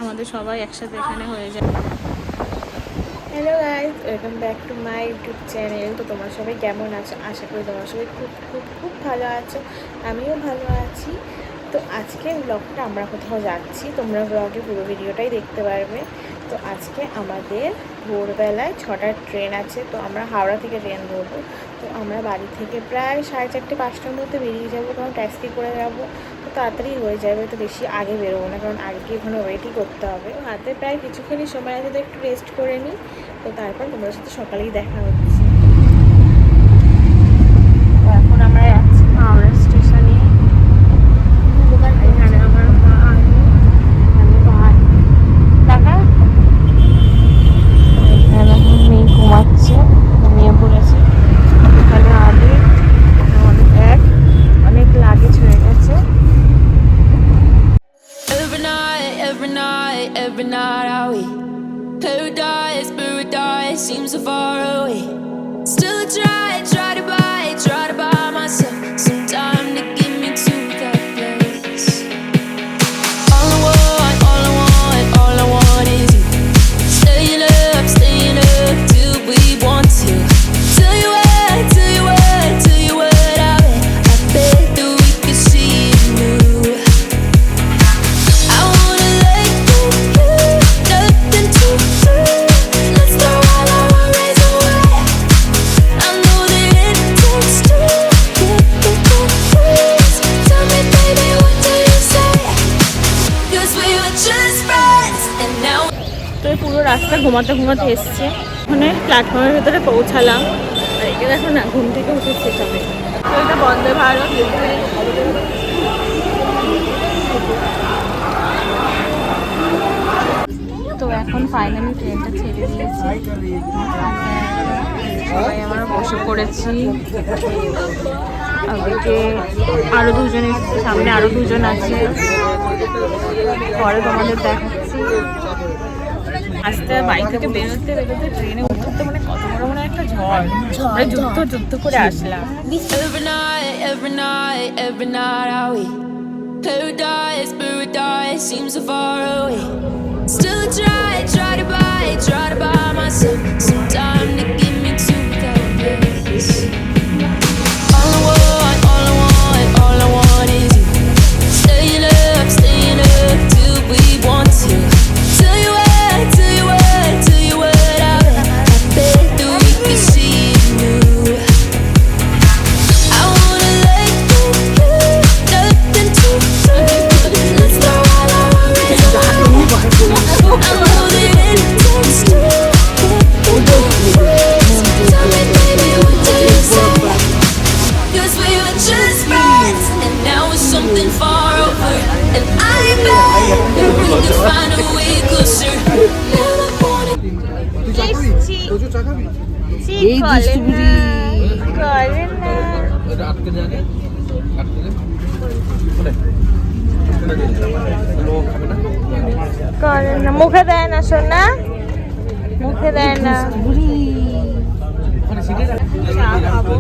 আমাদের সবাই একসাথে এখানে হয়ে যায়। Hello guys, welcome back to my YouTube channel. তো তোমরা সবাই কেমন আছো? আশা করি তোমরা সবাই খুব খুব খুব ভালো আছো, আমিও ভালো আছি। তো আজকে ব্লগটা আমরা কোথাও যাচ্ছি, তোমরা ব্লগে পুরো ভিডিওটাই দেখতে পারবে। তো আজকে আমাদের ভোরবেলায় 6টার ট্রেন আছে, তো আমরা হাওড়া থেকে ট্রেন ধরবো। তো আমরা বাড়ি থেকে প্রায় 4:30-5টার মধ্যে বেরিয়ে যাবো, কারণ ট্যাক্সি করে যাবো, তো তাড়াতাড়ি হয়ে যাবে। তো বেশি আগে বেরোবো না, কারণ আগে ওখানে ওয়েটই করতে হবে। হাতে প্রায় কিছুখানি সময় আছে, তো একটু রেস্ট করে নিই। তো তারপর তোমাদের সাথে সকালেই দেখা হচ্ছে। তো এখন আমরা যাচ্ছি হাওড়া স্টেশনে। এখানে আমার মা, আমি ভাই, টাকা এখানে এখন মেয়ে ঘুমাচ্ছে, ঘুমিয়ে পড়েছে। এখানে আগে আমাদের ব্যাগ, অনেক লাগেজ হয়ে গেছে। Every night are we paradise seems so far away. Still I try to buy myself some time to get me to that place. All I want is you. Staying up till we want to. Tell you what, I bet that we could see it new. I wanna let you, nothing to lose. Let's throw all our worries away. I know that it takes two to get the confused. Tell me, baby, what do you say? 'Cause we were just friends and now. তো পুরো রাস্তা ঘুমাতে ঘুমাতে এসছে, ওখানে প্ল্যাটফর্মের ভেতরে পৌঁছালাম। আর এটা দেখো না, ঘুম থেকে উঠেছে সবে। তো এটা বন্দে ভারত। তো এখন ফাইনালি ট্রেনটা ছেড়ে দিয়েছে, সবাই আমরা বসে পড়েছি। ওদিকে আরো দুজন এসেছে, সামনে আরো দুজন আছে, পরে তোমাদের দেখাচ্ছি। আস্তে বাড়ি থেকে বেরোতে ট্রেনে উঠতে মানে কত বড় মনে একটা ঝড়, যুদ্ধ করে আসলাম। Every night are we paradise seems so far away. Still try to buy myself some time to get me to that place. All I want is you. Staying up till we want to. Tell you what, I bet that we could see it new. I wanna let you, nothing to lose. Let's throw all our worries away. I know that it takes two to get the confused. Tell me, baby, what do you say? 'Cause we were just friends and now it's something far over. And I bet that we could find a way closer. Never wanted. করেন না, মুখে দেয় না সোনা, মুখে দেয় না। চা খাবো।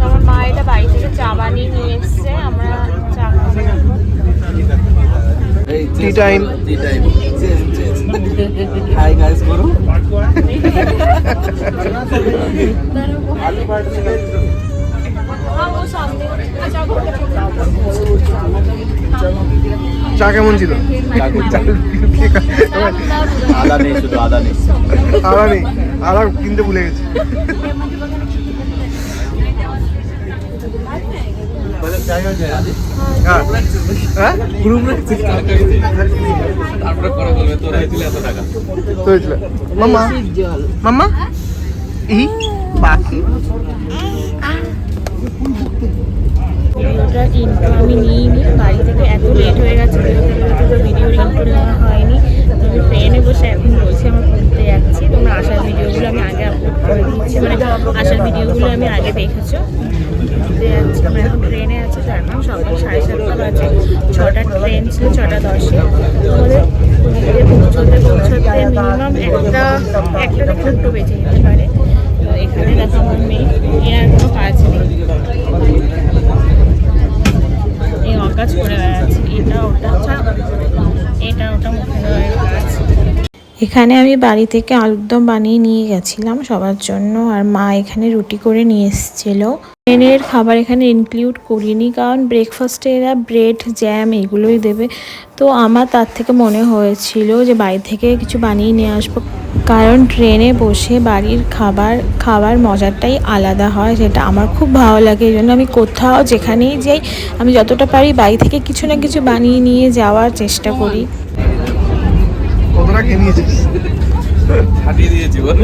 আমার মা এটা বাড়ি থেকে চা বানিয়ে নিয়ে এসছে, আমরা চা খাবো এখন। टी टाइम हाय गाइस करो চা কেমন ছিল? আদা নেই, শুধু আদা নেই, আদা কিনতে ভুলে গেছি। মাম্মা মাম্মা ই পাখি। ভিডিওটার ইন্ট্রো আমি নিইনি, বাড়ি থেকে এত লেট হয়ে গেছে, বেরোতে ভিডিওর ইন্ট্রো নেওয়া হয়নি। আমি ট্রেনে বসে এখন বলছি আমার ঘুরতে যাচ্ছি। তোমরা আসার ভিডিওগুলো আমি আগে আপলোড করে দিচ্ছি, মানে আসার ভিডিওগুলো আমি আগে দেখেছো। ঘুরতে যাচ্ছি, আমরা এখন ট্রেনে আছি। তো এখন সকাল 7:30 বাজে, 6টা ট্রেন ছিল 6টা 10-এ। আমাদের পুরীতে পৌঁছতে মিনিমাম একটা থেকে 2টো বেজে যেতে পারে। তো এখানে দেখো আমার মেয়ে, এর আর কোনো কাজ নেই, এই অকাজ করে বেড়াচ্ছে, এটা ওটা মুখে দেওয়ার কাজ। এখানে আমি বাড়ি থেকে আলুর দম বানিয়ে নিয়ে গেছিলাম সবার জন্য, আর মা এখানে রুটি করে নিয়ে এসেছিল। ট্রেনের খাবার এখানে ইনক্লুড করিনি, কারণ ব্রেকফাস্টে এরা ব্রেড জ্যাম এগুলোই দেবে। তো আমার তার থেকে মনে হয়েছিল যে বাড়ি থেকে কিছু বানিয়ে নিয়ে আসবো, কারণ ট্রেনে বসে বাড়ির খাবার মজাটাই আলাদা হয়, যেটা আমার খুব ভালো লাগে। এই জন্য আমি কোথাও যেখানেই যাই আমি যতটা পারি বাড়ি থেকে কিছু না কিছু বানিয়ে নিয়ে যাওয়ার চেষ্টা করি। কতটা খেয়ে নিয়েছিস? হাঁটিয়ে দিয়েছি বল।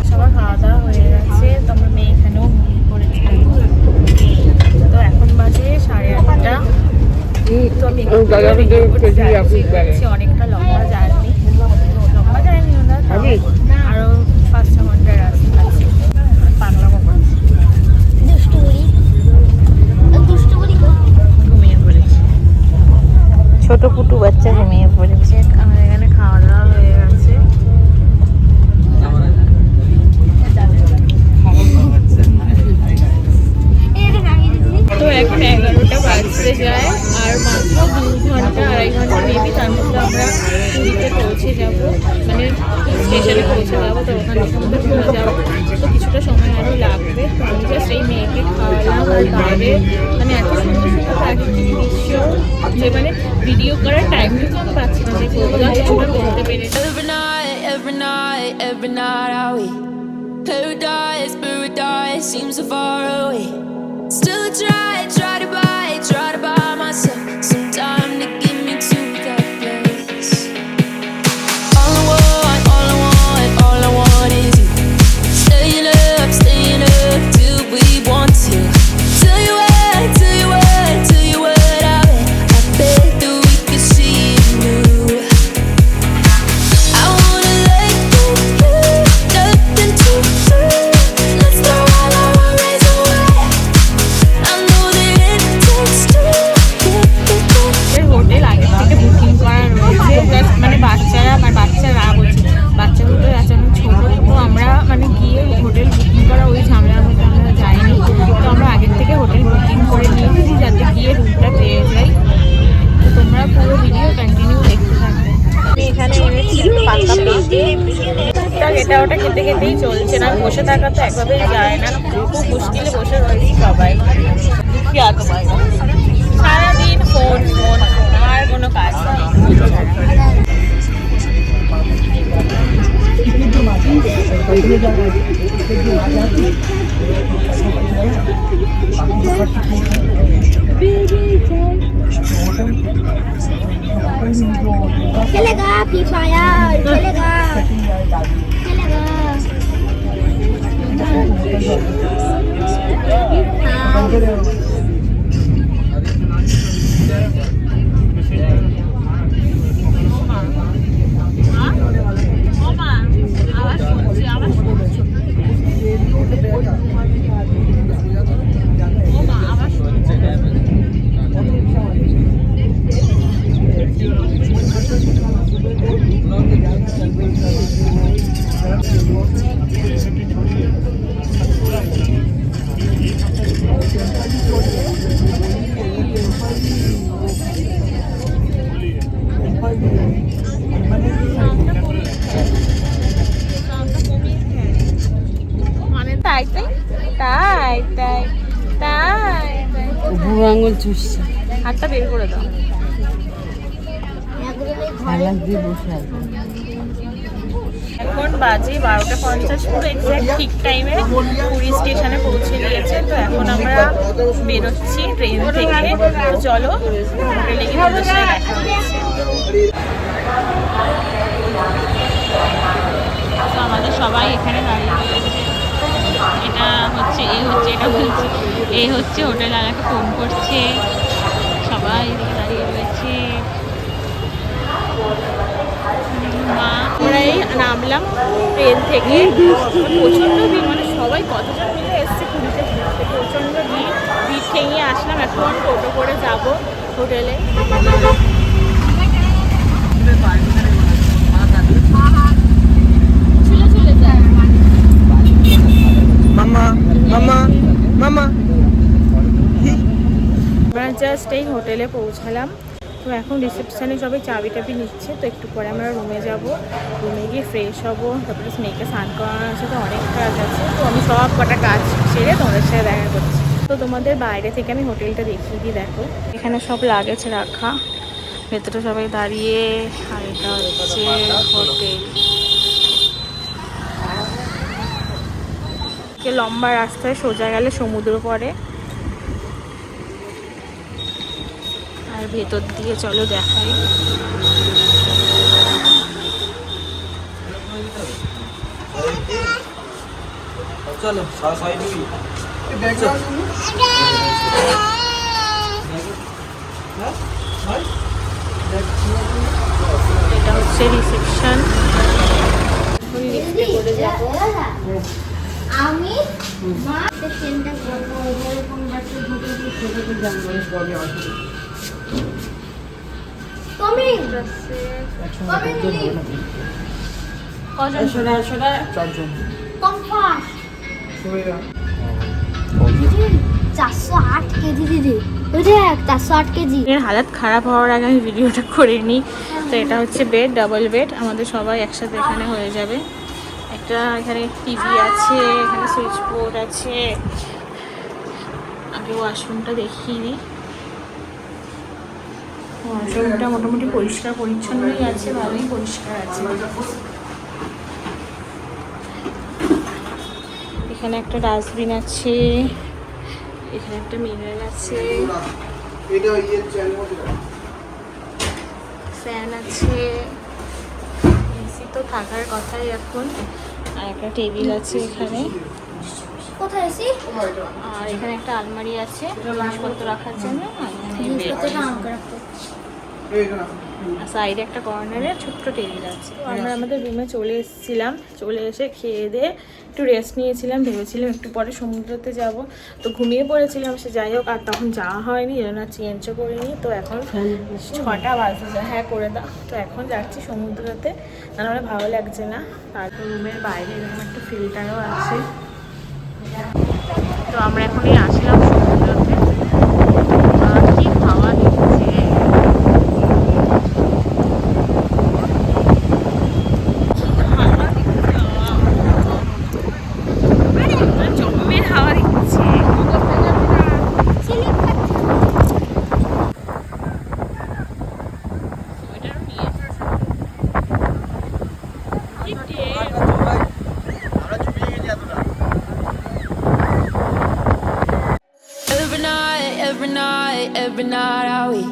সবার খাওয়া দাওয়া হয়ে গেছে, তো আমার মেয়ে এখানেও ঘুমিয়ে পড়েছে। তো এখন বাজে 8:30। তো আমি অনেকটা লম্বা জার্নি না, আরো 5-6 ঘন্টার রাস্তা আছে। পাগলামো করছি, ঘুমিয়ে পড়েছি, ছোট পুটু বাচ্চা ঘুমিয়ে পড়েছে। আমার এখানে খাওয়া দাওয়া হয়ে গেছে। তো এখন 11টা বাজতে যায়, আর মাত্র 2-2.5 ঘন্টা মেবি, তার মধ্যে আমরা পুরীতে পৌঁছে যাব, মানে স্টেশনে পৌঁছে যাবো। তো ওখান থেকে আমাদের ঘুরে যাবো, তো কিছুটা সময় আরও লাগবে। তো আমি জাস্ট এই মেয়েকে খাওয়ালাম, আর বাইরে মানে এত সুন্দর সুন্দর প্রাকৃতিক দৃশ্য যে মানে ভিডিও করার টাইমটুকু আমি পাচ্ছি না, যে কোথাও কিছুটা করতে পেরেছি। Every night are we paradise seems so far away. Still try to buy myself some time to get me to that place. All I want is you. Staying up till we want to. Tell you what, I bet that we could see it new. I wanna let go, nothing to lose. Let's throw all our worries away. I know that it takes two to get there. Hotel আগে থেকে booking করা রয়েছে, just মানে বাচ্চারা বলছি, বাচ্চাগুলো তো আচানক ছোটো, তো আমরা মানে গিয়ে হোটেল বুকিং করা ওই ঝামেলার মধ্যে আমরা যাইনি। তো আমরা আগের থেকে হোটেল বুকিং করে নিয়েছি যাতে গিয়ে রুমটা পেয়ে যাই। তো তোমরা পুরো ভিডিও কন্টিনিউ দেখতে থাকবে। আমি এখানে এনেছি পাকা পেঁপে, এটা ওটা খেতে খেতেই চলছে না, বসে থাকা তো একভাবেই যায় না, খুব মুশকিলে বসে রয়েছি সবাই। সারাদিন ফোন আর কোনো কাজ নেই। चलेगा फ्री फायर चलेगा বুড়ো আঙুল চুষছে, হাতটা বের করে দাও। হালাক দিয়ে বসে আছে। এখন বাজে 12:50, পুরো এক্সাক্ট ঠিক টাইমে পুরী স্টেশনে পৌঁছে দিয়েছে। তো এখন আমরা বেরোচ্ছি ট্রেন থেকে, তো চলো হোটেলে গিয়ে তোমাদের সাথে দেখা হচ্ছে। তো আমাদের সবাই এখানে দাঁড়িয়ে রয়েছে, এই হচ্ছে হোটেল আলাকে ফোন করছে, সবাই এদিকে দাঁড়িয়ে রয়েছে। আমরা এই নামলাম ট্রেন থেকে, প্রচণ্ড ভিড়, মানে সবাই কতজন মিলে এসছে পুরীতে, প্রচণ্ড ভিড় খেয়ে আসলাম, এখন টোটো করে যাব হোটেলে। মামা মামা মামা। আমরা জাস্ট এই হোটেলে পৌঁছালাম। তো এখন রিসেপশানে সবাই চাবি টাবি নিচ্ছে। তো একটু পরে আমরা রুমে যাব, রুমে গিয়ে ফ্রেশ হবো, তারপরে স্নেকে স্নান করানোর আছে, তো অনেক কাজ আছে। তো আমি সব কটা কাজ সেরে তোমাদের সাথে দেখা করছি। তো তোমাদের বাইরে থেকে আমি হোটেলটা দেখিয়ে দিই। দেখো এখানে সব লাগেজ রাখা, ভেতরে সবাই দাঁড়িয়ে, আর এটা হচ্ছে হোটেল। লম্বা রাস্তায় সোজা গেলে সমুদ্র পড়ে, আর ভেতর দিয়ে চলো দেখাই। চলো এটা হচ্ছে রিসেপশন। লিফটে করে যাব। আমি মা পেশেন্টটা করবো কমিং কমফর্ট 408 কেজি দিদি, ওই দেখ 408 কেজি। এর হালাত খারাপ হওয়ার আগে আমি ভিডিওটা করে নিই। তো এটা হচ্ছে বেড, ডাবল বেড, আমাদের সবাই একসাথে এখানে হয়ে যাবে। একটা এখানে টিভি আছে, এখানে সুইচ বোর্ড আছে। আগে ওয়াশরুমটা দেখিয়ে দিই। ওয়াশরুমটা মোটামুটি পরিষ্কার পরিচ্ছন্নই আছে, ভালোই পরিষ্কার আছে। এখানে একটা ডাস্টবিন আছে, এখানে একটা মিরর আছে, ফ্যান আছে, এসি তো থাকার কথাই এখন। আর একটা টেবিল আছে এখানে, কোথায় এসি? আর এখানে একটা আলমারি আছে জিনিসপত্র রাখার জন্য। জিনিসপত্রটা আমাকে রাখতে। সাইডে একটা কর্নারে ছোট্ট টেবিল আছে। তো আমরা আমাদের রুমে চলে এসেছিলাম, চলে এসে খেয়ে দিয়ে একটু রেস্ট নিয়েছিলাম। ভেবেছিলাম একটু পরে সমুদ্রতে যাব, তো ঘুমিয়ে পড়েছিলাম। সে যাই হোক, আর তখন যাওয়া হয়নি, এজন্য চেঞ্জও করিনি। তো এখন 6টা বাজে। হ্যাঁ করে দাও। তো এখন যাচ্ছি সমুদ্রতে, আমার ভালো লাগছে না। তারপর রুমের বাইরে এরকম একটা ফিল্টারও আছে। তো আমরা এখনই আসলাম সমুদ্রতে। কি খাওয়া দিচ্ছে, জম্মের হাওয়া দিচ্ছে। Every night are we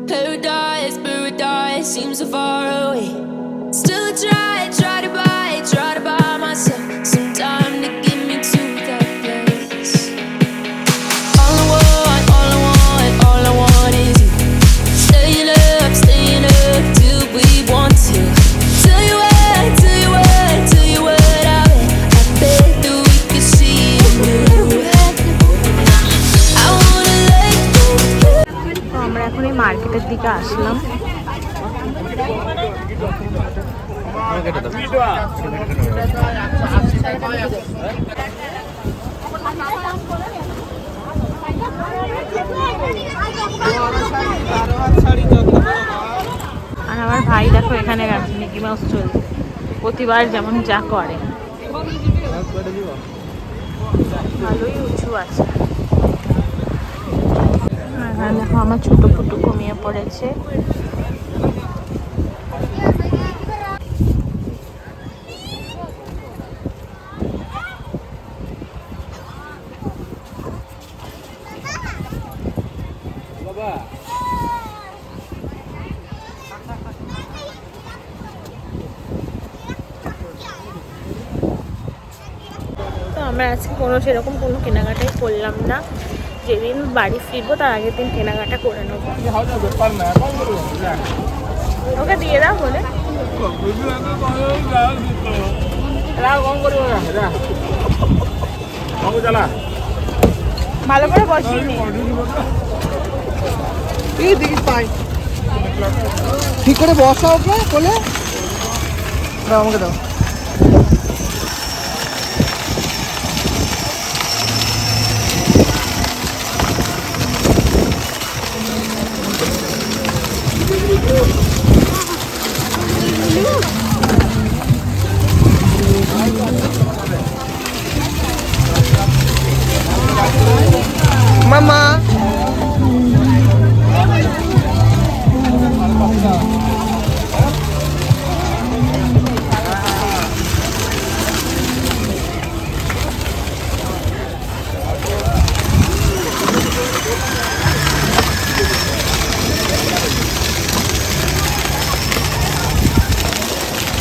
paradise, paradise seems so far away. Still I try to buy myself some time to get me to that place. All I want is you. Staying up till we want to. Tell you what, I bet that we could see it new. I wanna let you. তো আমরা এখন এই মার্কেটের দিকে আসলাম। আর আমার ভাই দেখো এখানে গেছে মিকি মাউস চলছে, প্রতিবার যেমন যা করে। ভালোই উঁচু আছে। এখানে দেখো আমার ছোট ফুটু ঘুমিয়ে পড়েছে। তো আমরা আজকে সেরকম কোনো কেনাকাটাই করলাম না। যেদিন বাড়ি ফিরবো তার আগের দিন কেনাকাটা করে নেবো। ওকে দিয়ে দাও বলে। ভালো করে বসিনি। এই দেখি পাই ঠিক করে বসা ওকে কোলে দাও আমাকে দাও মামা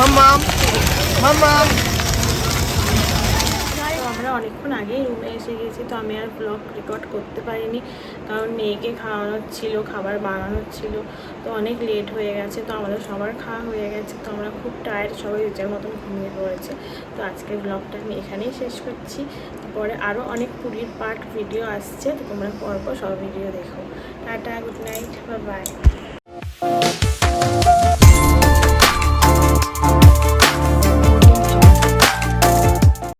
মামা মামা আমরা অনেকক্ষণ আগেই রুমে এসে গেছি, তো আমি আর ব্লগ রেকর্ড করতে পারিনি, কারণ মেয়েকে খাওয়ানোর ছিল, খাবার বানানোর ছিল, তো অনেক লেট হয়ে গেছে। তো আমাদের সবার খাওয়া হয়ে গেছে, তো আমরা খুব টায়ার্ড, সবাই নিজের মতন ঘুমিয়ে পড়েছে। তো আজকের ব্লগটা আমি এখানেই শেষ করছি। পরে আরও অনেক পুরীর পার্ট ভিডিও আসছে, তো তোমরা পরপর সব ভিডিও দেখো। Tata, good night, bye bye.